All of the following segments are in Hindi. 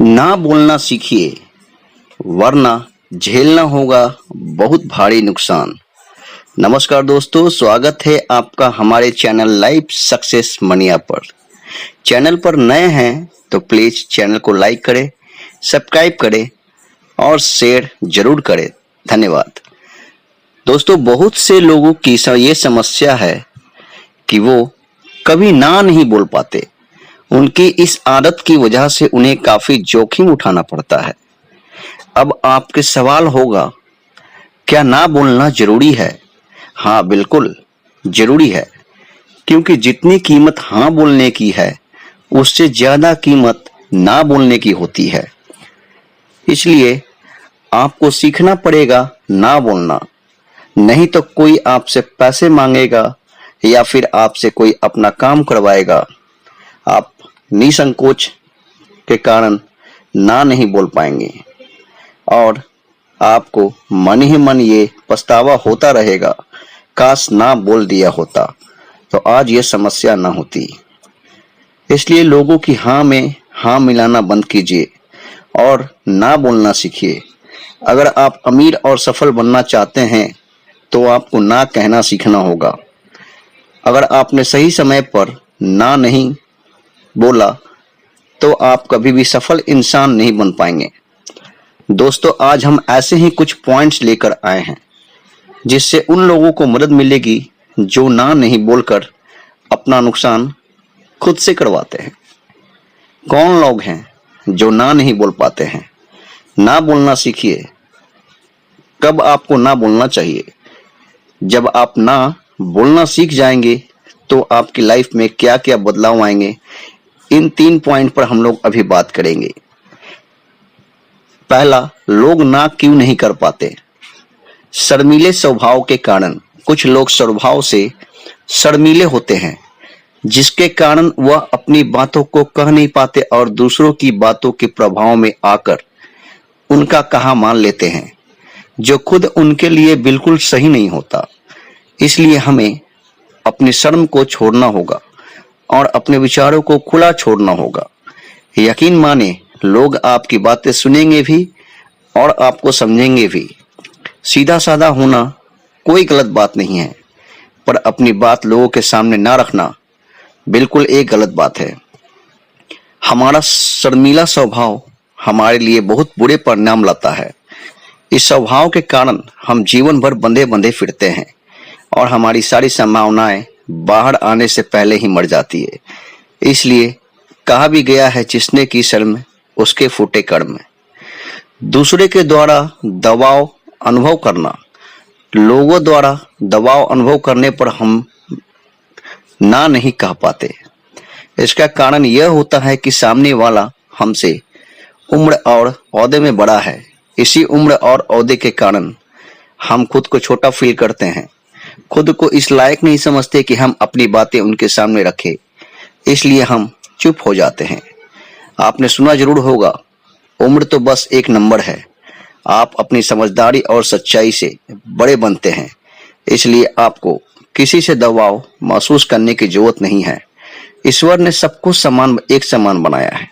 ना बोलना सीखिए, वरना झेलना होगा बहुत भारी नुकसान। नमस्कार दोस्तों, स्वागत है आपका हमारे चैनल लाइफ सक्सेस मनिया पर। चैनल पर नए हैं तो प्लीज चैनल को लाइक करें, सब्सक्राइब करें और शेयर जरूर करें। धन्यवाद। दोस्तों, बहुत से लोगों की ये समस्या है कि वो कभी ना नहीं बोल पाते। उनकी इस आदत की वजह से उन्हें काफी जोखिम उठाना पड़ता है। अब आपके सवाल होगा, क्या ना बोलना जरूरी है? हाँ, बिल्कुल जरूरी है, क्योंकि जितनी कीमत हाँ बोलने की है, उससे ज्यादा कीमत ना बोलने की होती है। इसलिए आपको सीखना पड़ेगा ना बोलना, नहीं तो कोई आपसे पैसे मांगेगा या फिर आपसे कोई अपना काम करवाएगा। आप निसंकोच के कारण ना नहीं बोल पाएंगे और आपको मन ही मन ये पछतावा होता रहेगा, काश ना बोल दिया होता तो आज ये समस्या ना होती। इसलिए लोगों की हाँ में हाँ मिलाना बंद कीजिए और ना बोलना सीखिए। अगर आप अमीर और सफल बनना चाहते हैं तो आपको ना कहना सीखना होगा। अगर आपने सही समय पर ना नहीं बोला तो आप कभी भी सफल इंसान नहीं बन पाएंगे। दोस्तों, आज हम ऐसे ही कुछ पॉइंट्स लेकर आए हैं जिससे उन लोगों को मदद मिलेगी जो ना नहीं बोलकर अपना नुकसान खुद से करवाते हैं। कौन लोग हैं जो ना नहीं बोल पाते हैं? ना बोलना सीखिए। कब आपको ना बोलना चाहिए? जब आप ना बोलना सीख जाएंगे तो आपकी लाइफ में क्या क्या बदलाव आएंगे, इन 3 पॉइंट पर हम लोग अभी बात करेंगे। पहला, लोग ना क्यों नहीं कर पाते? शर्मीले स्वभाव के कारण। कुछ लोग स्वभाव से शर्मीले होते हैं, जिसके कारण वह अपनी बातों को कह नहीं पाते और दूसरों की बातों के प्रभाव में आकर उनका कहा मान लेते हैं, जो खुद उनके लिए बिल्कुल सही नहीं होता। इसलिए हमें अपनी शर्म को छोड़ना होगा और अपने विचारों को खुला छोड़ना होगा। यकीन माने, लोग आपकी बातें सुनेंगे भी और आपको समझेंगे भी। सीधा साधा होना कोई गलत बात नहीं है, पर अपनी बात लोगों के सामने ना रखना बिल्कुल एक गलत बात है। हमारा शर्मीला स्वभाव हमारे लिए बहुत बुरे परिणाम लाता है। इस स्वभाव के कारण हम जीवन भर बंधे बंधे फिरते हैं और हमारी सारी संभावनाएं बाहर आने से पहले ही मर जाती है। इसलिए कहा भी गया है, जिसने की शर्म उसके फूटे कर्म। दूसरे के द्वारा दबाव अनुभव करना। लोगों द्वारा दबाव अनुभव करने पर हम ना नहीं कह पाते। इसका कारण यह होता है कि सामने वाला हमसे उम्र और ओहदे में बड़ा है। इसी उम्र और ओहदे के कारण हम खुद को छोटा फील करते हैं, खुद को इस लायक नहीं समझते कि हम अपनी बातें उनके सामने रखें। इसलिए हम चुप हो जाते हैं। आपने सुना जरूर होगा, उम्र तो बस एक नंबर है। आप अपनी समझदारी और सच्चाई से बड़े बनते हैं, इसलिए आपको किसी से दबाव महसूस करने की जरूरत नहीं है। ईश्वर ने सबको समान एक समान बनाया है,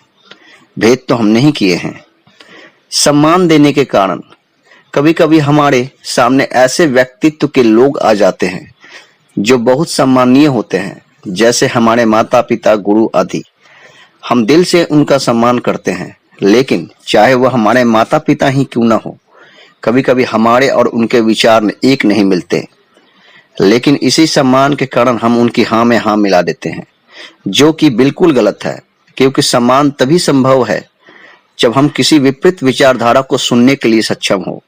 भेद तो हम नहीं किए हैं। सम्मान देने के कारण कभी कभी हमारे सामने ऐसे व्यक्तित्व के लोग आ जाते हैं जो बहुत सम्माननीय होते हैं, जैसे हमारे माता पिता, गुरु आदि। हम दिल से उनका सम्मान करते हैं, लेकिन चाहे वह हमारे माता पिता ही क्यों ना हो, कभी कभी हमारे और उनके विचार एक नहीं मिलते। लेकिन इसी सम्मान के कारण हम उनकी हाँ में हाँ मिला देते हैं, जो कि बिल्कुल गलत है। क्योंकि सम्मान तभी संभव है जब हम किसी विपरीत विचारधारा को सुनने के लिए सक्षम हो।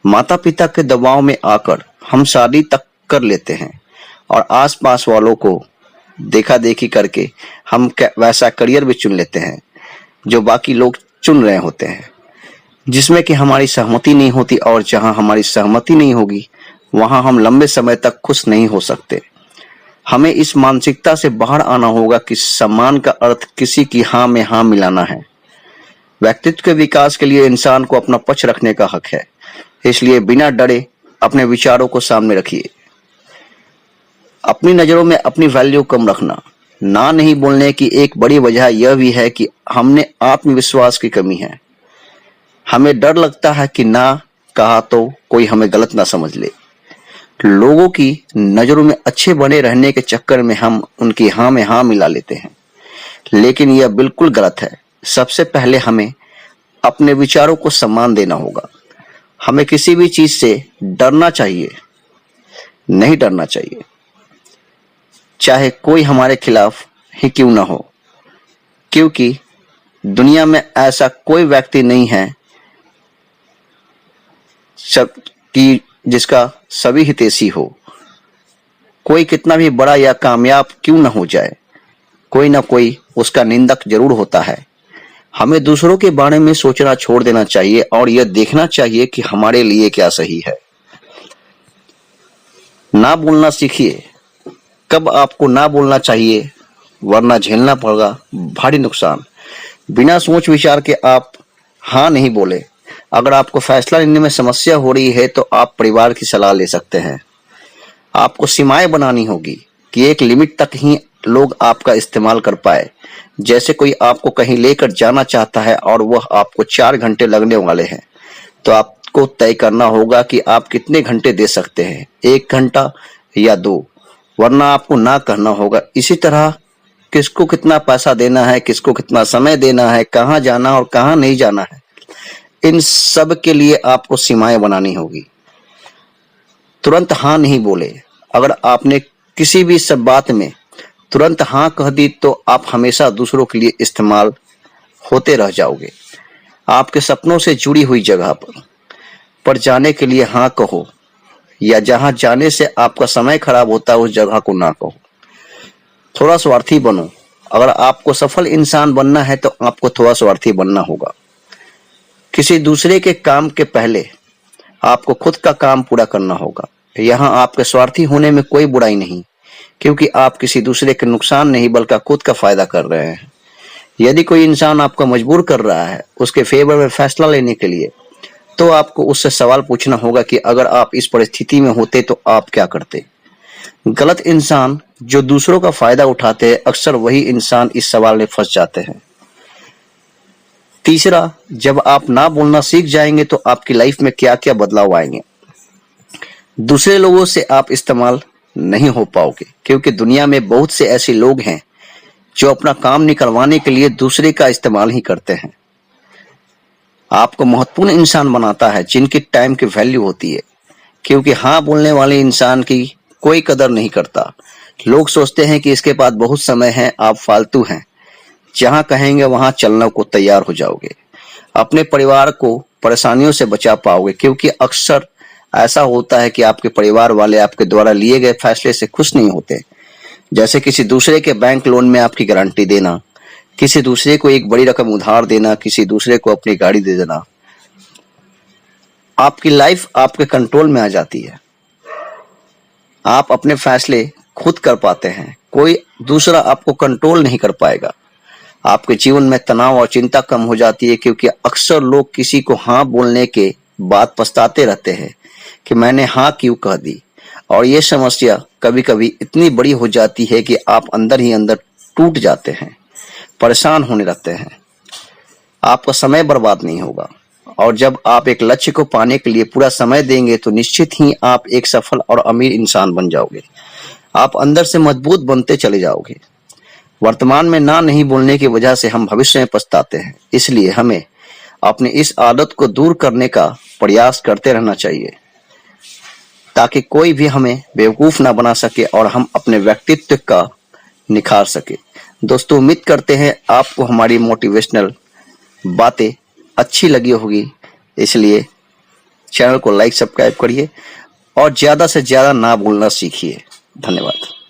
माता पिता के दबाव में आकर हम शादी तक कर लेते हैं और आसपास वालों को देखा देखी करके हम वैसा करियर भी चुन लेते हैं जो बाकी लोग चुन रहे होते हैं, जिसमें कि हमारी सहमति नहीं होती। और जहां हमारी सहमति नहीं होगी, वहां हम लंबे समय तक खुश नहीं हो सकते। हमें इस मानसिकता से बाहर आना होगा कि सम्मान का अर्थ किसी की हाँ में हाँ मिलाना है। व्यक्तित्व के विकास के लिए इंसान को अपना पक्ष रखने का हक है, इसलिए बिना डरे अपने विचारों को सामने रखिए। अपनी नजरों में अपनी वैल्यू कम रखना। ना नहीं बोलने की एक बड़ी वजह यह भी है कि हमने आत्मविश्वास की कमी है। हमें डर लगता है कि ना कहा तो कोई हमें गलत ना समझ ले। लोगों की नजरों में अच्छे बने रहने के चक्कर में हम उनकी हाँ में हाँ मिला लेते हैं, लेकिन यह बिल्कुल गलत है। सबसे पहले हमें अपने विचारों को सम्मान देना होगा। हमें किसी भी चीज से डरना चाहिए, नहीं डरना चाहिए, चाहे कोई हमारे खिलाफ ही क्यों ना हो, क्योंकि दुनिया में ऐसा कोई व्यक्ति नहीं है सब कि जिसका सभी हितैषी हो। कोई कितना भी बड़ा या कामयाब क्यों न हो जाए, कोई ना कोई उसका निंदक जरूर होता है। हमें दूसरों के बारे में सोचना छोड़ देना चाहिए और यह देखना चाहिए कि हमारे लिए क्या सही है। ना बोलना सीखिए। कब आपको ना बोलना चाहिए, वरना झेलना पड़ेगा भारी नुकसान। बिना सोच विचार के आप हाँ नहीं बोले। अगर आपको फैसला लेने में समस्या हो रही है तो आप परिवार की सलाह ले सकते हैं। आपको सीमाएं बनानी होगी कि एक लिमिट तक ही लोग आपका इस्तेमाल कर पाए। जैसे कोई आपको कहीं लेकर जाना चाहता है और वह आपको 4 घंटे लगने वाले हैं, तो आपको तय करना होगा कि आप कितने घंटे दे सकते हैं, 1 घंटा या 2, वरना आपको ना कहना होगा। इसी तरह किसको कितना पैसा देना है, किसको कितना समय देना है, कहाँ जाना और कहाँ नहीं जाना है, इन सब के लिए आपको सीमाएं बनानी होगी। तुरंत हाँ नहीं बोले। अगर आपने किसी भी सब बात में तुरंत हाँ कह दी तो आप हमेशा दूसरों के लिए इस्तेमाल होते रह जाओगे। आपके सपनों से जुड़ी हुई जगह पर जाने के लिए हाँ कहो, या जहां जाने से आपका समय खराब होता है उस जगह को ना कहो। थोड़ा स्वार्थी बनो। अगर आपको सफल इंसान बनना है तो आपको थोड़ा स्वार्थी बनना होगा। किसी दूसरे के काम के पहले आपको खुद का काम पूरा करना होगा। यहाँ आपके स्वार्थी होने में कोई बुराई नहीं, क्योंकि आप किसी दूसरे के नुकसान नहीं बल्कि खुद का फायदा कर रहे हैं। यदि कोई इंसान आपको मजबूर कर रहा है उसके फेवर में फैसला लेने के लिए, तो आपको उससे सवाल पूछना होगा कि अगर आप इस परिस्थिति में होते तो आप क्या करते। गलत इंसान जो दूसरों का फायदा उठाते हैं, अक्सर वही इंसान इस सवाल में फंस जाते हैं। तीसरा, जब आप ना बोलना सीख जाएंगे तो आपकी लाइफ में क्या क्या बदलाव आएंगे। दूसरे लोगों से आप इस्तेमाल नहीं हो पाओगे, क्योंकि दुनिया में बहुत से ऐसे लोग हैं जो अपना काम निकलवाने के लिए दूसरे का इस्तेमाल ही करते हैं। आपको महत्वपूर्ण इंसान बनाता है जिनकी टाइम की वैल्यू होती है, क्योंकि हाँ बोलने वाले इंसान की कोई कदर नहीं करता। लोग सोचते हैं कि इसके पास बहुत समय है, आप फालतू हैं। जहां कहेंगे वहां चलने को तैयार हो जाओगे। अपने परिवार को परेशानियों से बचा पाओगे, क्योंकि अक्सर ऐसा होता है कि आपके परिवार वाले आपके द्वारा लिए गए फैसले से खुश नहीं होते। जैसे किसी दूसरे के बैंक लोन में आपकी गारंटी देना, किसी दूसरे को एक बड़ी रकम उधार देना, किसी दूसरे को अपनी गाड़ी दे देना। आपकी लाइफ आपके कंट्रोल में आ जाती है। आप अपने फैसले खुद कर पाते हैं, कोई दूसरा आपको कंट्रोल नहीं कर पाएगा। आपके जीवन में तनाव और चिंता कम हो जाती है, क्योंकि अक्सर लोग किसी को हाँ बोलने के बाद पछताते रहते हैं कि मैंने हाँ क्यों कह दी। और ये समस्या कभी कभी इतनी बड़ी हो जाती है कि आप अंदर ही अंदर टूट जाते हैं, परेशान होने लगते हैं। आपका समय बर्बाद नहीं होगा, और जब आप एक लक्ष्य को पाने के लिए पूरा समय देंगे तो निश्चित ही आप एक सफल और अमीर इंसान बन जाओगे। आप अंदर से मजबूत बनते चले जाओगे। वर्तमान में ना नहीं बोलने की वजह से हम भविष्य में पछताते हैं। इसलिए हमें अपनी इस आदत को दूर करने का प्रयास करते रहना चाहिए, ताकि कोई भी हमें बेवकूफ ना बना सके और हम अपने व्यक्तित्व का निखार सके। दोस्तों, उम्मीद करते हैं आपको हमारी मोटिवेशनल बातें अच्छी लगी होगी। इसलिए चैनल को लाइक सब्सक्राइब करिए और ज्यादा से ज्यादा ना बोलना सीखिए। धन्यवाद।